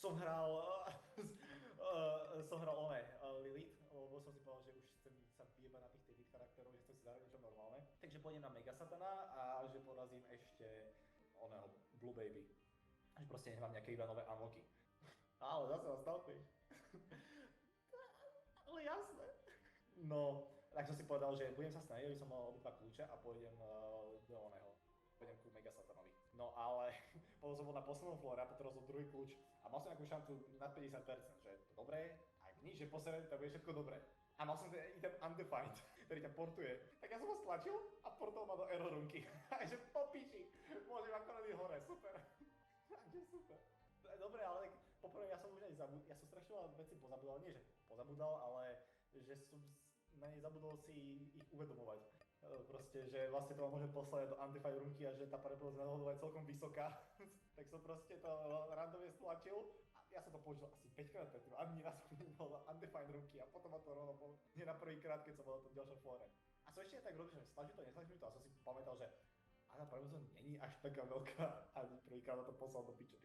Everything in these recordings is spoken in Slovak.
som hral, Lilith, lebo som si povedal, že už chcem sa vyjebať na tých David charakterov, že chcem si zahrať niečo normálne. Takže pôjdem na Mega Satana a že porazím ešte oného Blue Baby. Až proste nemám nejaké iba nové unlocky. Ale zase ma stalkuješ. Ale jasné. No, tak som si povedal, že budem sa snažiť, aby som mal obidva kľúče a pôjdem do oného. Pôjdem ku Mega Satanovi. No ale potom som bol na poslednom flóre a potreboval som druhý kľúč a mal som nejakú šancu nad 50%, že je to dobré, ak nič, že posledne to bude všetko dobré. A mal som ten item Undefined, ktorý ťa portuje. Tak ja som ho stlačil a portoval ma do error roomky. A že po piči, môžem akorát ísť hore, super. Takže super. Dobre, ale poprvé ja som už aj ja som strašne veľa vecí pozabudal, nie že pozabudal, ale že som na nej zabudol si ich uvedomovať. Proste, že vlastne to ma môže poslať do Undefined roomky a že tá pravdepodobnosť na dohodu je celkom vysoká. Tak som proste to randomne stlačil a ja som to použil asi 5 krát predtým, ani raz som nebol na Undefined roomky a potom ma to rovno bol nie na prvý krát, keď som bol na tom ďalšom flóre. A som ešte tak robil, že stlačil to, nestlačil to a som si pamätal, že a tá pravdepodobnosť není až taká veľká a prvýkrát na to poslal do piče.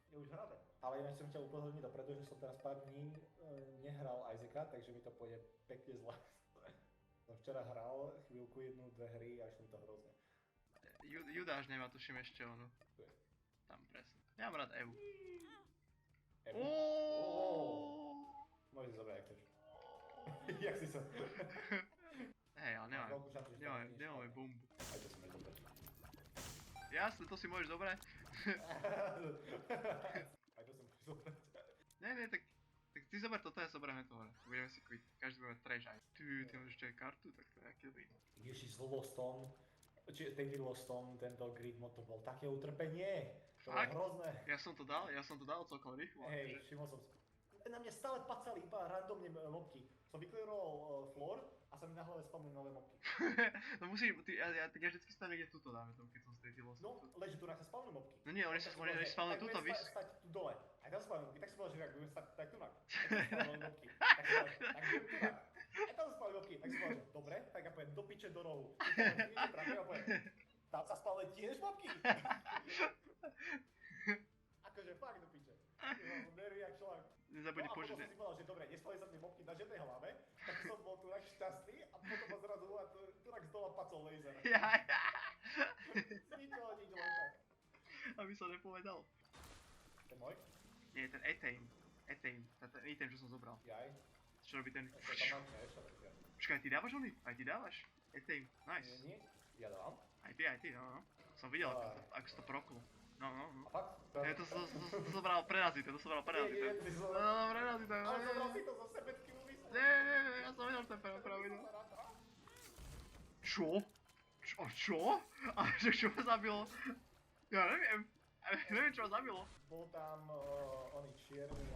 Je už hravé. Ale ináč som chcel upozorniť dopredu, že som teraz pár dní nehral Isaaca, takže mi to pôjde pekne zle. Som včera hral chvíľku jednu, dve hry a išlo mi to hrozne. Judáš nemá tuším ešte onu. Tu je. Tam presne. Ja mám rád Evu. Ebu? Môžeš zobrať, jak chceš. Jak si sa... Hej, ale nemáme bombu. Aj to si môžeš zobrať. Jasne, to si môžeš zobrať. Aj to si môžeš zobrať. Nie, tak ty zober toto, ja zoberieme to hore. Budeme si kviť, každý bude mať trash aj. Ty máš ešte aj kartu, tak to je aký dobrý. Ježiš, s Lostom, David Lostom, tento grid mod to bol také utrpenie. To bolo hrozné. Ja som to dal celkom rýchlo. Hej, všimol som si. Na mňa stále pacali iba randomne mobky. Som vykliroval floor a sa mi na hlave spamili nové mobky. No musíš, ja vždycky stavím niekde tuto dáme tomu, keď som z tej Lostom. No, leže tu na sa spamili mobky. No nie, oni sa spamili tuto, víš? Tak budem stať tu dole. Aj tam spamili mobky, tak som povedal, že budem stať tak tu na. Tak spamili mobky. Tak budem tu na. Aj tam spamili mobky, tak som povedal, že dobre, tak ja poviem do piče do rohu. Tam sa spamili tiež mobky. Akože fakt do piče. Nervy jak šlak. Nezabudni použiť. No a potom som si povedal, že dobre, nespali sa tie mobky na žiadnej hlave, tak som bol tu šťastný a potom ma zrazu tu z dola pacol laser. Zničilo nič len tak. Aby sa nepovedal. Ten môj? Nie, ten Ethane, ten item, čo som zobral. Jaj. Čo robí ten... Tam mám niečo, tak. Počkaj, ty dávaš oný? Aj ty dávaš? Ethane, nice. Nie, ja dávam. Aj ty, no. Som videl, ako si to prokol. No. A fakt? To som bral prerazité, Nie, ty som... No, prerazité. Ale zobral si to zo sebetky úmysl. Nie, ja som videl ten pravidlo. Čo? A že čo ma zabilo? Ja neviem čo ma zabilo. Bol tam oný čierny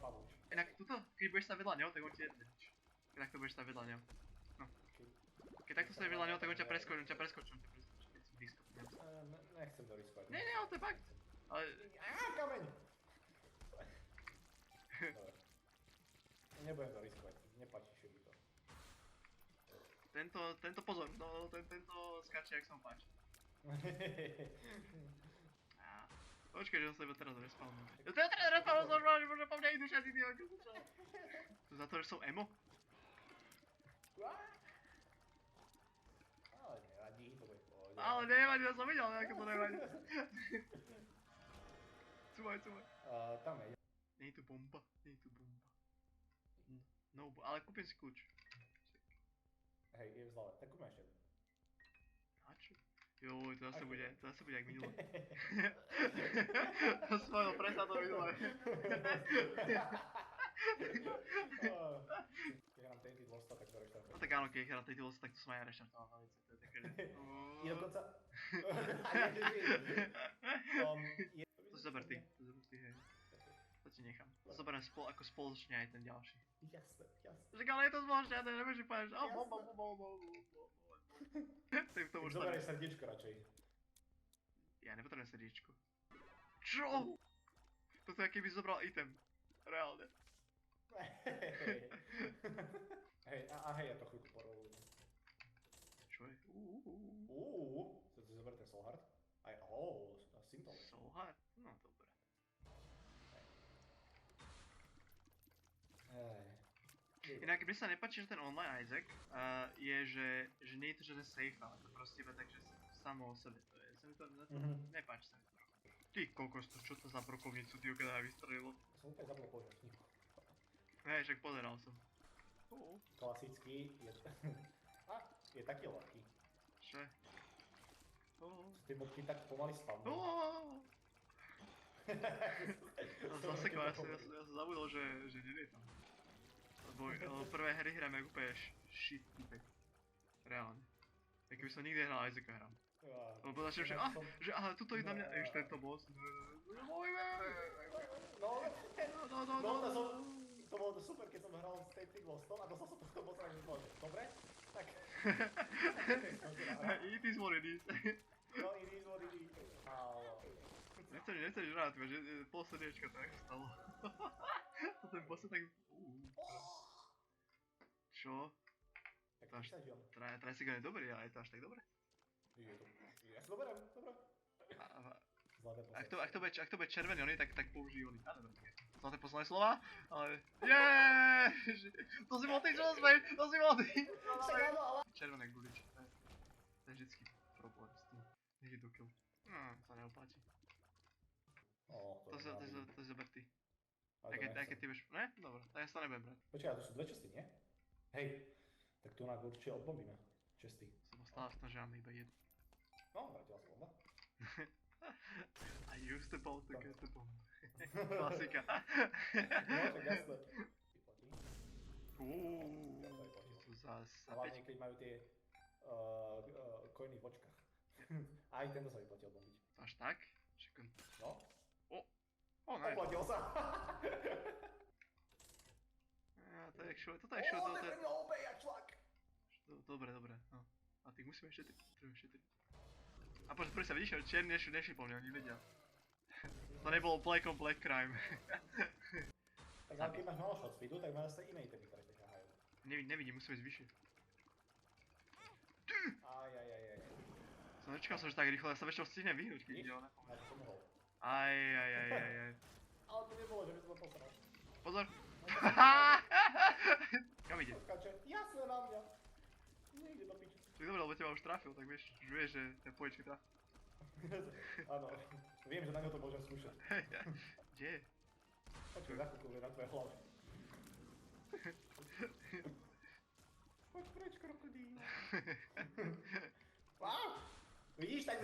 pavúč. Inak tuto, keď budeš stať vedľa neho, tak on ti jedne. Keď takto budeš stať vedľa neho. No. Keď takto stať vedľa neho, tak on ťa preskočí. Keď si blízko. Nechcem to riskovať. Nie, ale to je fakt. Ale... Kameň! Dobre. Nebudem to riskovať, nepáčiš mi to. Tento pozor, no tento skáče jak sa mu páči. Počkaj, že on sa iba teraz respawnul. Ja to ja teraz respawnul som, že možno po mňa idú všetci tí oči. To za to, že som emo? Ale nevadí, to bude v pohode. Ale nevadí, ja som videl, ako to nevadí. Cumaj. Tam je. Nie je tu bomba. No, ale kúpim si kľúč. Hej, je v zlave, tak kúpim ešte. A čo? Joj, to zase bude jak minulé. To svojho, presne to minulé. Keď hrám Tainted Losta, tak to reštartujem. No tak áno, keď hrám Tainted Losta, tak to som aj ja reštartoval na veci. To je také, že... I dokonca... To si zober ty, hej. To ti nechám. To zoberiem ako spoločne aj ten ďalší. Jasné. Však ale je to spoločne, ja to nemôžem povedať, že bomba. Tak to už zoberieš srdiečko radšej. Ja nepotrebujem srdiečko. Čo? Toto je keby zobral item. Reálne. Hej, ja to chvíľku porolujem. Čo je? Chcete zobrať ten Soul Heart? Aj, Skúsim to. Souhar? No dobre. Hej. Inak mne sa nepáči, že ten online Isaac že nie je to žiadne safe, ale to proste iba tak, že samo o sebe to je. Sa mi to nepáči sa mi to. Ty kokos, čo to za brokovnicu ty keď aj vystrelilo? Som úplne zabudol použiť knihu. Hej, však pozeral som. Klasický je... je taký ľahký. Čo? Tie bodky tak pomaly spavnú. Zasekol, ja som zabudol, že nevietam. Lebo prvé hry hrám jak úplne shit typek. Reálne. Tak keby som nikdy hral Isaaca hrám. Lebo začnem, že aha, tuto je na mňa, ešte tento boss. To bolo super, keď som hral s Tetris Lostom a dostal som tohto bossa, takže som že dobre, tak... It is what it is. No, it is what it is. Nechceš rád, že pol srdiečka to jak stalo. To ten boss je tak... Čo? Trajsigan je dobrý, ale je to až tak dobré? Ja si to berem, dobre. Ak to bude červený oný, tak použij oný. Zlaté posledné slova, ale... Jeeeeeš! To si bol ty, čo zmej! To si bol ty! Červené guličky, to je vždycky problém s tým. Nech je do kill. Sa neopáči. To si zober ty. Aj keď ty budeš... Ne? Dobre, tak ja sa nebudem brať. Počkaj, to sú dve česty, nie? Hej, tak tu nám určite odbombíme. Česty. Som stále snažil iba jednu. No, vrátila sa bomba. I used the bomb to get the bomb. Klasika. No, tak jasné. To zás... Hlavne, keď majú tie coiny v očkách. Aj tento sa vyplatil bombiť. Až tak? No. Nice. Oplatil sa. To je čo, toto je čo, to je... Obej, jak šlak. Dobre, no. A ty musíme šetriť, A počkaj, prvý sa vidíš, že čierni nešli po mne, oni vedia. To nebolo black on black crime. Tak ale keď máš malo shot speedu, tak máš sa iné itemy, ktoré ťa ťahajú. Nevidím, musíme ísť vyššie. Ajajajaj. Som nečakal som, že tak rýchlo, ja sa väčšinou stihnem vyhnúť, keď ide ona. Ja to som mohol. Ajajajajaj. Ale to nebolo, že by som to posral. Pozor. Kam ide? Skáče, jasne na mňa. Niekde do piče. Tak dobre, lebo teba už trafil, tak vieš, už vieš, že ten poječky traf. Áno, viem, že na ňo to môžem skúšať. Kde? Počkaj, za chvíľku bude na tvojej hlave. Poď preč, krokodíl. Vidíš, tak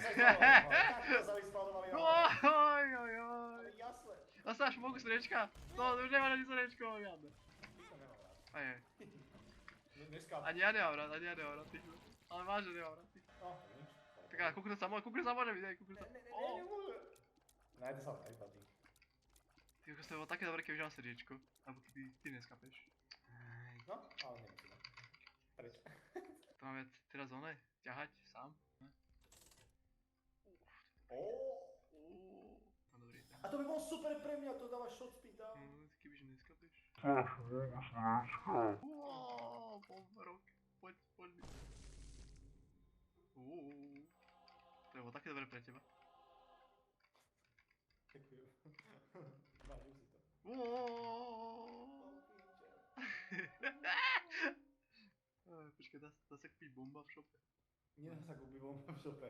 sa vyskladovali. Ale jasne. Zasáš mogu srdiečka? No, už nemá ani srdiečko, jadne. Ajaj. Ani ja nemám rád, ale vážne nemám rád. No, nič. Tak ale kúknúť sa môže vidieť, kúknúť sa. Nemôže. Najde sa nevyplatí. Ty kokos, to bolo také dobré, keby mám srdiečko. Alebo ty neskapeš. No, ale nemusíme. Preč. To máme teraz oné, ťahať sám. No dobrý, tak. A to by bolo super pre mňa, to dávaš shot speed a... Kebyže neskapeš. Povrok. Poď mi. To je bolo také dobré pre teba. Ďakujem. Vážim si to. Počkaj, dá sa kúpiť bomba v šope? Nedá sa kúpiť bomba v šope.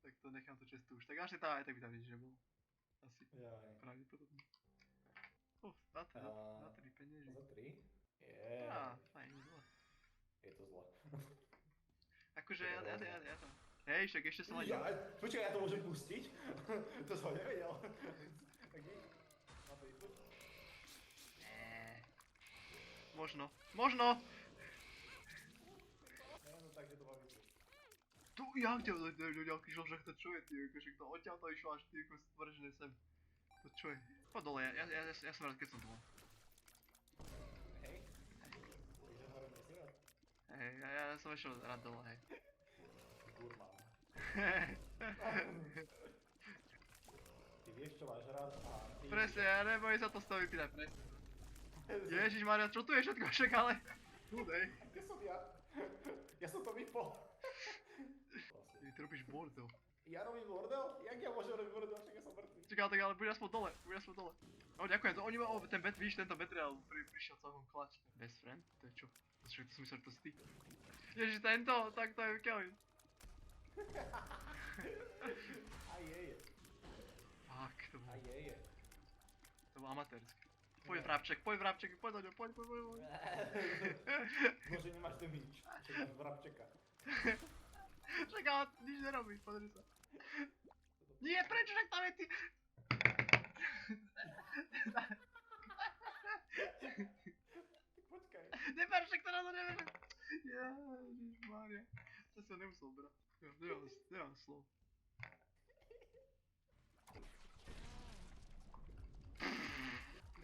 Tak to nechám to čestu už. Tak asi tá aj tak by tam nič nebolo. Asi. Pravdepodobne. Za 3 peniazy. Za 3? Fajn, zle. Je to zle. Akože ja tam. Hej, však ešte som len... Počkaj, ja to môžem pustiť? To som nevedel. Tak nič. Na to ísť. Možno. No takže to mám vypustiť. Tu, jak ťa nejaký žlžek, to čo je, ty, akože kto odtiaľ to išlo až ty, ako stvržené sem. To čo je? Poď dole, ja som rád, keď som dole. Hej. Takže hore nie si rád. Hej, ja som ešiel rád dole, hej. Gurmán. Ty vieš, čo máš rád a ty... Presne, ja nebojím sa to z toho vypínať, presne. Ježišmaria, čo tu je všetko však, ale... Hej. Kde som ja? Ja som to vypol. Ty robíš bordel. Ja robím bordel? Jak ja môžem robiť bordel, však ja som mŕtvý. Čaká, tak ale buď aspoň dole, ďakujem, to oni ten vidíš, tento materiál prišiel celkom klač. Best friend? To je čo? To som myslel, že to si ty. Ježiš, tento, tak to je Kevin. Aj je. Fuck, to bolo. Aj je. To bolo amatérske. Poď vrabček, poď do ňo, poď. Bože, nemáš ten míč. Čekám vrabčeka. Však ale nič nerobí, pozri sa. Nie, prečo, však tam je ty... Počkaj. Neber, však to ráno neber. Ježišmarja. To si ho nemusel brať. Nemám slov.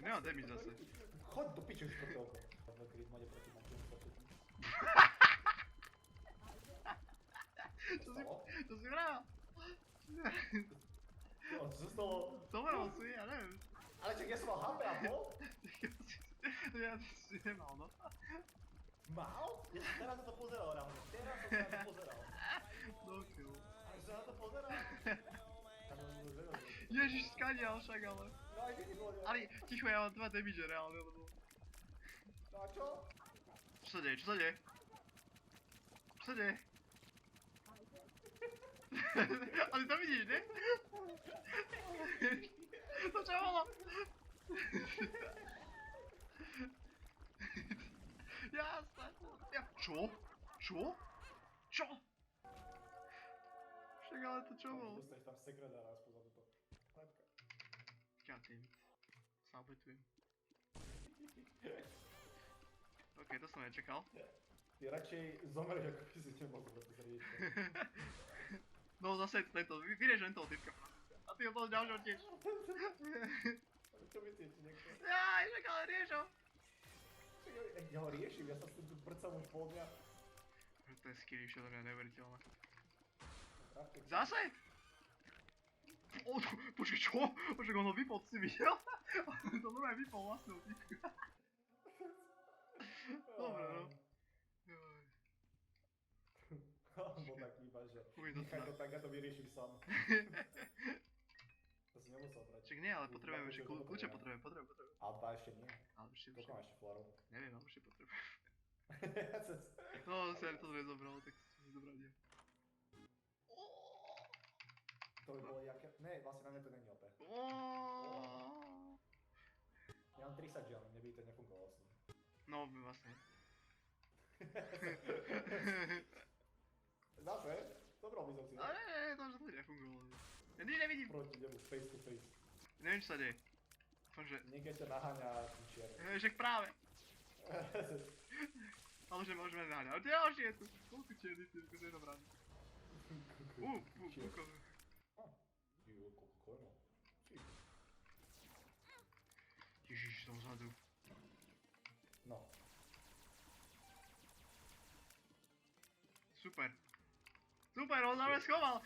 Nemám damage zase. Choď do piče už proti oko. Máme grid mode proti Matějovi početí. To si vral? Jo, co se stalo? To vral si, ja neviem. Ale čak ja som mal HP a pol? Ja si nemal, no. Mal? Ja som teraz na to pozeral, reálne. Teraz som sa na to pozeral. No kill. Ale som na to pozeral. Ježiš, skanial však, ale. No aj keď bolo. Ale ticho, ja mám 2 damage reálne, lebo... No a čo? Čo sa deje, čo sa deje? Čo sa deje? Ale to vidíš, ne? To čo bolo? Jasné. Čo? Čo? Čo? Však ale to čo bolo? Dostaneš tam sekretára aspoň za toto. Hladka. Goddammit. Sabotujem. OK, to som nečakal. Ty radšej zomreš, ako by si nemohol zobrať to srdiečko. No zase tento, vyrieš len toho typka. A ty ho toho ďalšieho tiež. Čo myslíš, niekto? Jaj, však ale rieš ho. Ja ho riešim, ja sa s tým tu prcam už pol dňa. To je skilly do mňa neuveriteľné. Trafte. Zase? Počkej, čo? Počkej, on ho vypol, si videl? To normálne vypol vlastnou typku. Dobre, no. On bol taký iba, že nechaj to tak, ja to vyriešim sám. To si nemusel brať. Čak nie, ale potrebujeme ešte kľúče, potrebujeme. Ale dva ešte nie. Ale ešte. Koľko máš ešte flarov? Neviem, ale ešte potrebujem. No, sér to nezobral, tak si zobrať ja. To by bolo jaké... Ne, vlastne na mňa to není OP. Ja mám 30 gem, mne by to nefungovalo s ním. No, vlastne. Zase? Dobral by som si. Ale ne, to nefungovalo. Ja nič nevidím. Proti nemu, face to face. Neviem, čo sa deje. Dúfam, že... Niekde ťa naháňa tým čierne. Však práve. Ale že môžeme naháňať. Ale ďalšie je tu. Koľko čierny, ty, akože je to bráni. Púko. Koľko koľko? Ježiš, som vzadu. No. Super. Super, on na mňa schoval.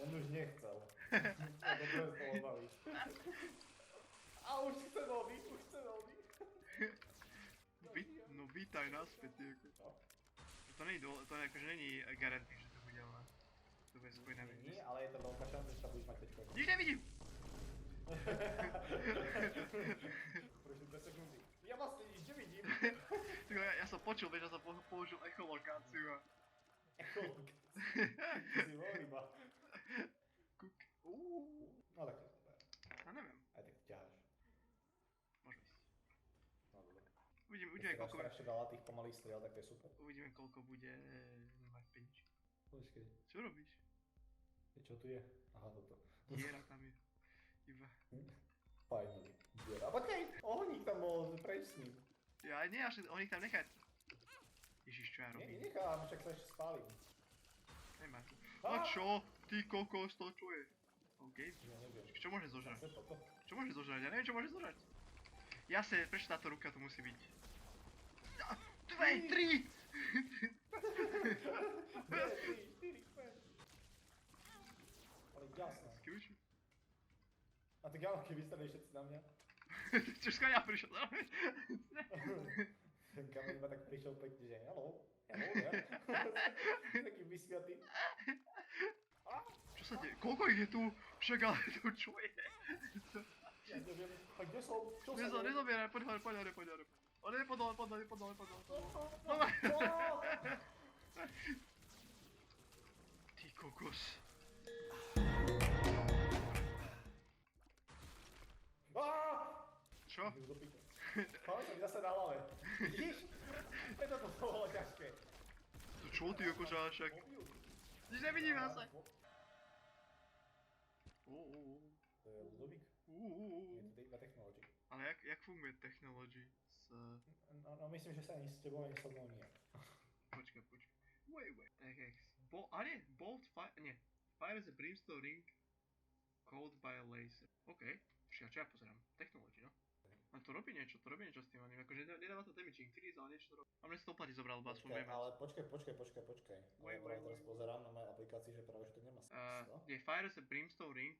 On už nechcel. A to z toho bavíš. A už chce nový, No vítaj naspäť, ty ako. To není to akože není garanty, že to bude, ale... To bude spojené veci. Nie, ale je to veľká šanca, že tam budeš mať teďko. Nič nevidím! Prešli 2 sekundy. Ja vlastne nič nevidím. Ja som počul, vieš, ja som použil echolokáciu a... Echolokáciu? Ty si bol iba. Kuk. No tak to je dobré. Ja neviem. Aj tak ťaháš. Môžeme ísť. No dobre. Uvidíme koľko... Keď si veľa tých pomalých striel, tak to je super. Uvidíme koľko bude... mať penič. Počkej. Čo robíš? Čo tu je? Aha, toto. Diera tam je. Iba. Finally. Diera. A počkej! Ohník tam bol, preč s ním. Ja nie, až on ich tam nechať. Ježiš, čo ja robím? Nie, nechám, však sa ešte spálim. Nemá tu. A čo? Ty kokos, to čo je? OK. Ja neviem. Čo môže zožrať? Zase toto. Čo môže zožrať? Ja neviem, čo môže zožrať. Jasne, prečo táto ruka tu musí byť? 2, 3! 4, 5. Ale jasné. Skúši. A tak ja keď vystaneš všetci na mňa. Čo skania prišiel? Ten kamen iba tak prišiel pekne, že hello, ja. spiatý. Čo sa deje? Koľko ich je tu? Však ale to čo je? Ja neviem, a kde som? Čo sa deje? Nezobieraj, poď hore. O ne, poď dole. Ty kokos. Čo? Páľ sa mi zase na hlave. Vidíš? Preto to bolo ťažké. To čo ty akože však? Nič nevidím zase. To je Ludvík. Je to iba technology. Ale jak funguje technology s... No myslím, že sa ani s tebou, ani so mnou nie. Počkaj. Wait. Bolt fire... Nie. Fire the brimstone ring called by a laser. OK. Čo ja pozerám? Technology, no. A to robí niečo s tým anime. Akože nedáva to damage increase, ale niečo to robí. A mne si to oplatí zobral, lebo aspoň budeme... Ale počkaj. Teraz pozerám na mojej aplikácii, že práve že to nemá smysl. Nie, fire the brimstone ring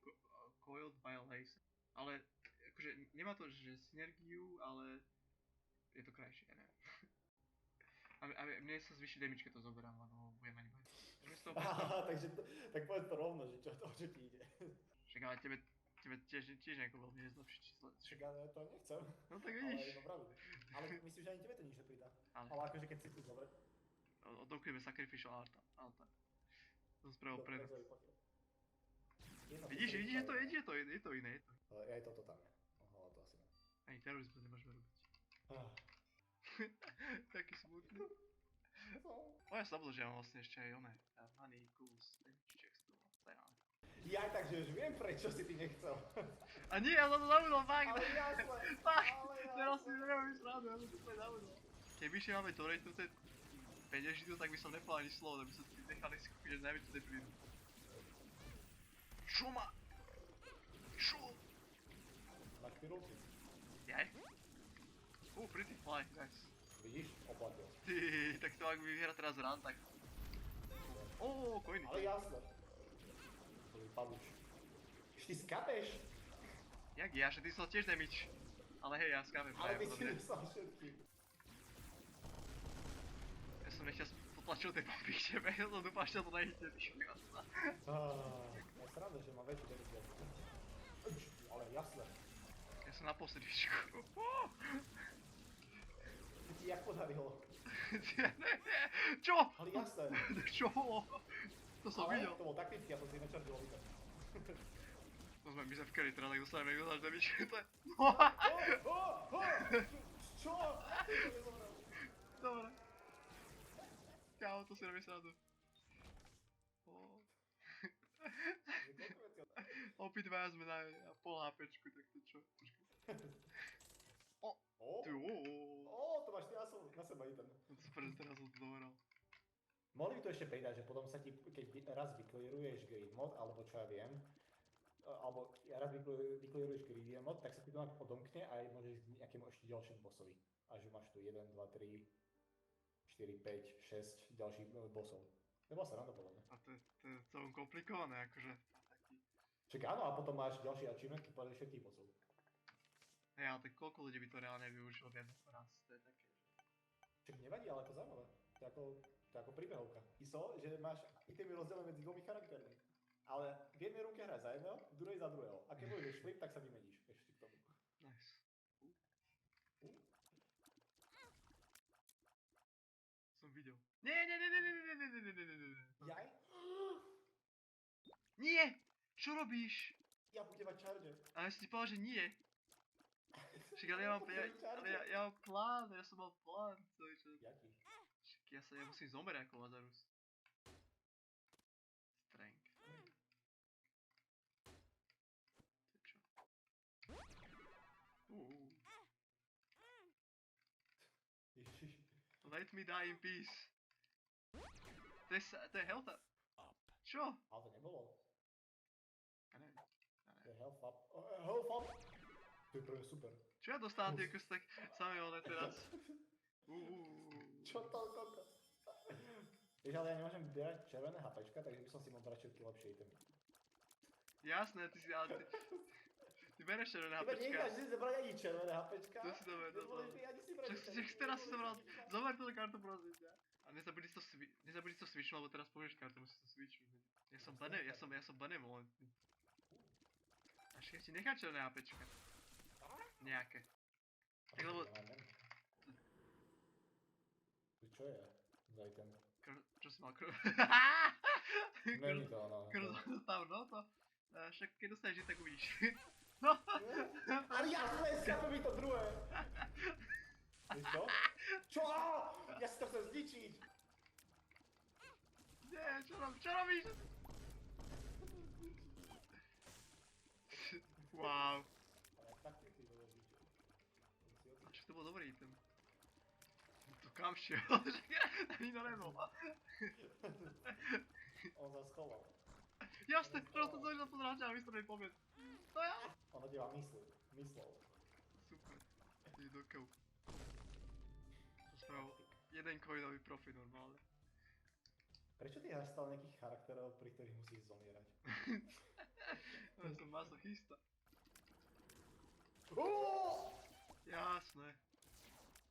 coiled by a laser. Ale akože nemá to že synergiu, ale je to krajšie, ja neviem. A mne sa zvýši damage, keď to zoberám, lebo budem ani bať. Takže tak povedz to rovno, že čo ti ide. Však ale tebe tiež nejako veľmi nezlepší číslo. Však ja to nechcem. No tak vidíš. Ale je to pravda. Ale myslím, že ani tebe to nič nepridá. Ale akože keď si tu dobre. Odokujeme sacrificial altar. To spravil predu. Vidíš, je to iné. Ale aj toto tam je. Ale to asi ne. Ani terorizmus nemôžeme robiť. Taký smutný. Ja sa zabudol, že ja mám vlastne ešte aj oné. Money equals damage checks to tajálne. Ja aj takže už viem, prečo si ty nechcel. A nie, ja som to zabudol, fakt! Ale jasné! Fakt! Teraz si nerobím srandu, ja som to úplne zabudol. Keby ešte máme doratenuté peňažinu, tak by som nepovedal ani slovo, aby som si nechal si kúpiť až najväčšiu debilinu. Čo ma? Čo? Máš pirulky? Jaj? Pretty fly, nice. Vidíš? Oplatil. Ty, tak to ak by vyhrá teraz run, tak... Coiny. Ale jasné. Pavuč. Ty skapeš? Jak ja, že ty som tiež damage. Ale hej, ja skapem Ale ty si pravdepodobne. myslel všetky. Ja som nechťa potlačil tej bomby k tebe, ja som dúfal, že to nejde, ty šukasná. Ja sranda, že mám väčší damage. Ale jasné. Ja som na posledničku. Ty ti jak podarilo? Čo? Ale jasné. Čo bolo? To som videl. To bol taktický, ja som si načardil obýta. My sme v carry, teda tak dostaneme niekto náš damage, to je... Čo? Dobre. Kámo, to si robí srandu. Obidvaja sme na pol HPčku, tak to čo? To máš ty na seba i ten. To super, že teraz som to doveral. Mohli by to ešte pridať, že potom sa ti, keď raz vykliruješ grid mod, alebo čo ja viem, alebo raz vykliruješ grid mod, tak sa ti to odomkne a môžeš ísť k nejakému ešte ďalšiemu bossovi. A že máš tu 1, 2, 3, 4, 5, 6 ďalších bossov. Nebo sa rando podľa mňa. A to je celom komplikované, akože. Čak áno, a potom máš ďalší achievement, keď padeš všetkých bossov. Hej, ale tak koľko ľudí by to reálne využilo viac ako raz, to je také, že... Čak nevadí, ale to je zaujímavé. To je ako príbehovka. ISO, že máš itemy rozdelené medzi dvomi charaktermi. Ale v jednej ruke hráš za jedného, v druhej za druhého. A keď budeš flip, tak sa vymeníš ešte k tomu. Nice. Som videl. Nie. Jaj? Nie! Čo robíš? Ja budem mať charger. Ale ja si ti povedal, že nie. Však ale ja mám plán, ja som mal plán celý čas. Jaký? Však ja musím zomerať ako Lazarus. Strength. To je čo? Ježiš. Let me die in peace. To je health up. Čo? Ale to nebolo. Ja neviem. To je health up. Health up! To je prvé super. Čo ja dostávam tie kus tak samé one teraz? Čo toľko? Vieš, ale ja nemôžem vybierať červené HPčka, takže by som si mal brať všetky lepšie itemy. Jasné, ty bereš červené HPčka. Iba nekáš si zobrať ani červené HPčka. To si dobre, to Neboli by ani si brať Však teraz si zobral, zober túto kartu prosím ťa. A A nezabudni to switch, lebo teraz povieš kartu, musíš to switchnúť. Ja som benevolentný. Až keď ti nechá černé APčka. Nejaké. Tak lebo... Čo je za item? Čo si mal krv? Není to ono. Krv zostav, no to... Však keď dostaneš hit, tak uvidíš. No! Ale jasné, skápe mi to druhé! Víš čo? Čo? Ja si to chcem zničiť! Nie, čo robíš? Wow. A čo to bol dobrý item? To kam šiel? Nikto nebol. On sa schoval. Jasne, prosto to na pozráča a vystrelil pomied. To ja? On na teba myslel. Super. Ty do keľu. To spravil jeden coinový profit normálne. Prečo ty hráš stále nejakých charakterov, pri ktorých musíš zomierať? Ja som masochista. Uuuu! Jasné.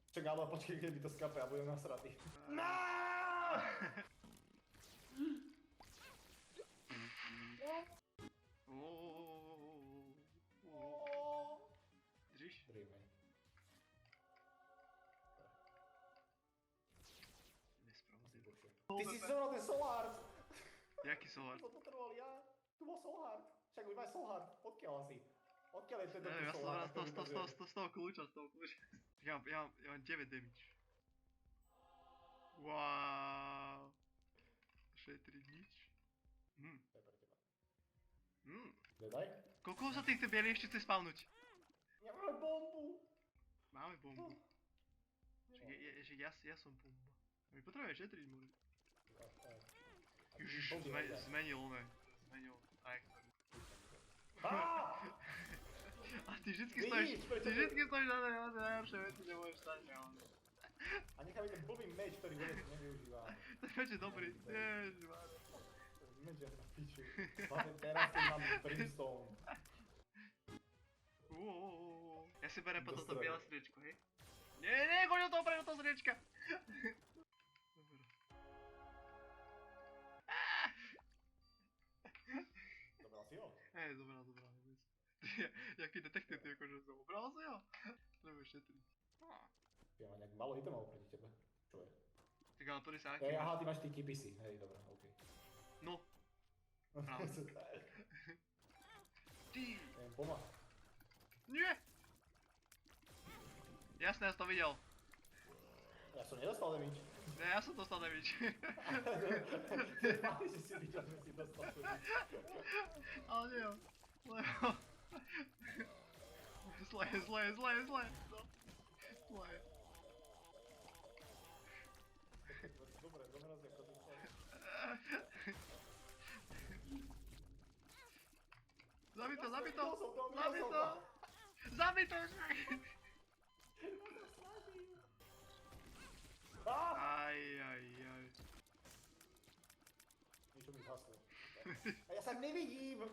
Čak, ale počkej, keď mi to skape a budem nasratý. Držíš? Držíme. Nespravodlivé. Ty si zobral ten Soulheart! Jaký Soulheart? To potreboval ja. Tu bol Soulheart. Však už máš Soulheart. Odkiaľ asi? Odkiaľ je ten Neviem, ja som Soulheart? zobral z toho kľúča. Ja mám 9 damage. Wow. Šetriť nič. To je pre teba. Daj. Koľko sa týchto bielí ešte chce spavnúť? Nemáme bombu! Máme bombu. Ja som bomba. My potrebujeme šetriť, môže. Ježiš, zmenil oné. Zmenil trajektóriu. A ty vždycky stojíš na najlepšie veci, nemôžeš stať, reálne. A nechám ten blbý meč, ktorý vôbec nevyužívam. Ten meč je dobrý, ježišmária. Meč je na piču. Hlavne teraz, keď mám Brimstone. Ja si berem po toto biele sriečko, hej? Nie, choď do toho pre to sriečka! Dobre. Dobral si ho? Hej, dobral, vôbec. Jaký detektív, ty akože som obral si ho? Treba šetriť. Ja mám nejak malo itemov proti tebe. Čo je? Tak ale to sa aký Aha, ty máš tí kipisy. Hej, dobré, okej. No. Práve. Ty! Pomáha. Nie! Jasné, ja som to videl. Ja som nedostal damage. Ne, ja som dostal damage. Máš, že si videl, že si dostal damage. Ale nie jo. Zle. No. Zle. Dobre, zomrazí ako ten cel. Zabij to! Zabij to! Zabij to! Aj. Niečo mi zhaslo. A ja sa nevidím!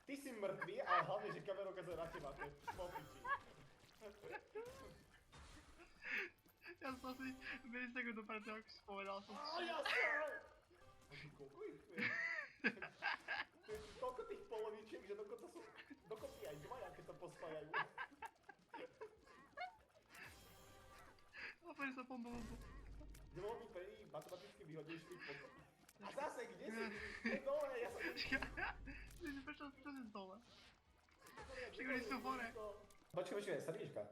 Ty si mŕtvý, ale hlavne, že kamera ukazuje na teba, to je popiči. Ja som si milisekundu predtým, ako si povedal som si... Koľko ich je? Toľko tých polovičiek, že dokonca sú dokopy aj dvaja, keď sa pospájajú. Opäť sa pombo. Nebolo by pre nich matematicky výhodnejší potom. A zase, kde si? Je dole, ja sa nevidím. Prečo si dole? Však oni sú hore. Počkaj, srdiečka.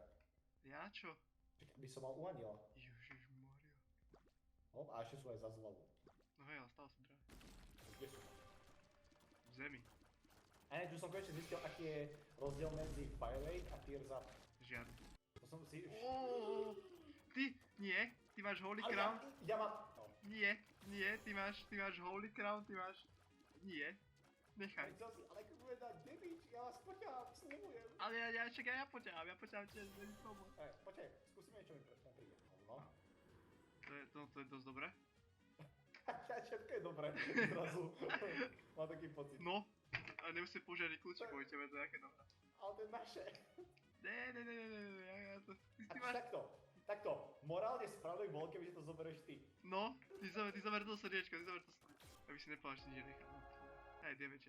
Ja čo? By som mal u aniela. Ježišmaria. A ešte sú aj za zľavu. No hej, ale stále som drahý. Kde sú? V zemi. A tu som konečne zistil, aký je rozdiel medzi Fire Rate a Tears Up. Žiadny. To som si... Ty máš Holy Crown. Ja mám... Nie, ty máš Holy Crown, Nie. Nechaj. Ale keď budem dať damage, ja vás poťahám, sľubujem. Ale ja poťahám tiež, není problém. Počkaj, skúsime niečo mi príde. No. To je dosť dobré. Všetko je dobré, zrazu. Mám taký pocit. No, ale nemusím použiť ani kľúčik, bo tebe to je aké dobré. Ale to je naše. Ne, ja to... A takto, Takto, morálne správne bol, keby to zoberieš ty. No, ty zaber to srdiečko, ty zaber to srdiečko. Aby si nepovedal, že nič nenechám. Aj damage.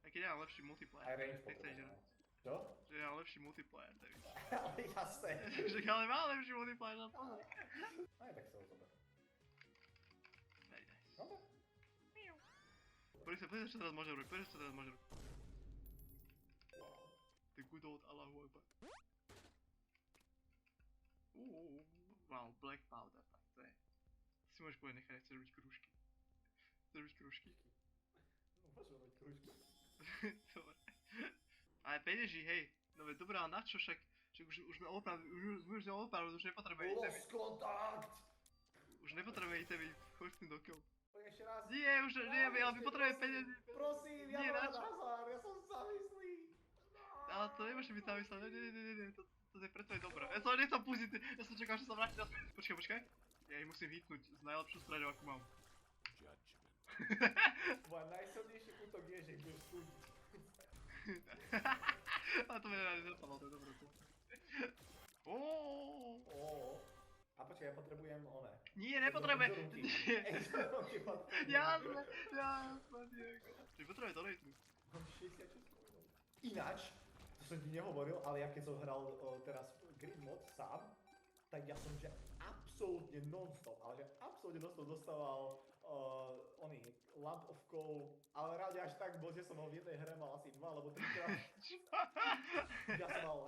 Aj keď ja mám lepší multiplayer, Aj range nechceš potrebujem. žrať. Čo? Že ja mám lepší multiplayer, David. Ale jasné. Že ale má lepší multiplayer, no pozor. Aj tak sa ho zober. Very nice. Dobre. Pozri, čo teraz môže robiť, pozri, čo teraz môže robiť. Wow. The good old Allahu Akbar. Wow, black powder, tak to je. Si môžeš povedať nechať, chceš robiť krúžky. Chceš robiť krúžky? No môžem robiť krúžku. Dobre. Ale peneží, hej. No veď dobrá, na čo však? Však už sme opravdu, už nepotrebujeme itemy. Lost kontakt! Už nepotrebujeme itemy, choď s tým do kill. Poď ešte raz. Nie, už nie, ale my potrebujeme peniaze. Prosím, ja Nie, mám na čo? nazar, ja som závislý. Ale to nemôže byť zamyslené, nie, to je preto je dobré. Ja som nechcel pustiť, ja som čakal, že sa vráti naspäť. Počkaj. Ja ich musím hitnúť s najlepšou zbraňou, akú mám. Tvoj najsilnejší útok je, že ich budeš súdiť. Ale to mi nezapadlo, to je dobré. Oooo. A počkaj, ja potrebujem one. Nie, nepotrebuje. Nie. Jasné, nie. Ty potrebuje donatnúť. Mám 66 coinov. Ináč, to som ti nehovoril, ale ja keď som hral teraz Grid Mod sám, tak ja som že absolútne non-stop, ale že absolútne non-stop dostával oný Lamp of Coal, ale reálne až tak bol, že som ho v jednej hre mal asi 2 alebo 3 krát.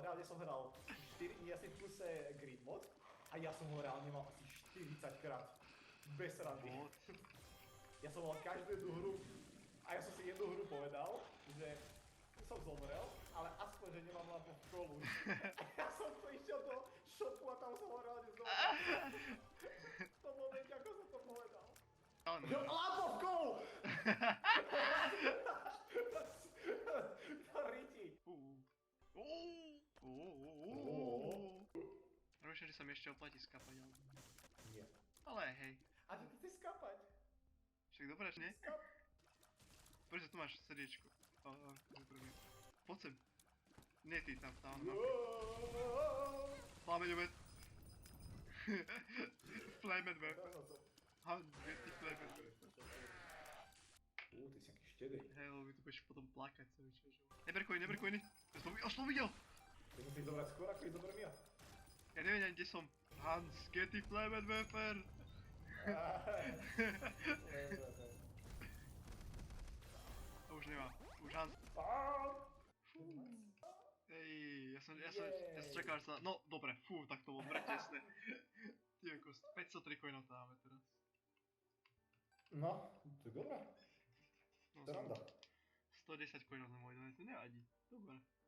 Reálne som hral 4, ja si v kuse Grid Mod a ja som ho reálne mal asi 40 krát. Bez randy. Ja som mal každú jednu hru a ja som si jednu hru povedal, že som zomrel, ale aspoň, že nemám Lamp of Coal už. A ja som to išiel do shopu a tam som ho reálne zomrel. To moment, ako som to povedal. Lamp of Coal! To riti. Rozumiem, že sa mi ešte oplatí skapať, ale... Nie. Ale hej. A ty chceš skapať? Však dobré, že nie? Skap. Prečo tu máš srdiečko? Poď sem. Nie ty, tam. Plameňomet. Flameňomet. Hans, ty flameňomet. Ty si aký štedrý. Hej, lebo mi tu budeš potom plakať celý čas. Neber coiny. Až to videl! Ty musíš zobrať skôr, ako ich zoberiem ja. Ja neviem ani, kde som. Hans, get the flameňomet. To už nemá. Už Hans. Ej, ja som čakal, že sa... No, dobre, tak to bolo pretesné. Ty ako, 503 coinov to máme teraz. No, to je dobré. No, To je randa. 110 coinov na môj donate, to nevadí. Dobre.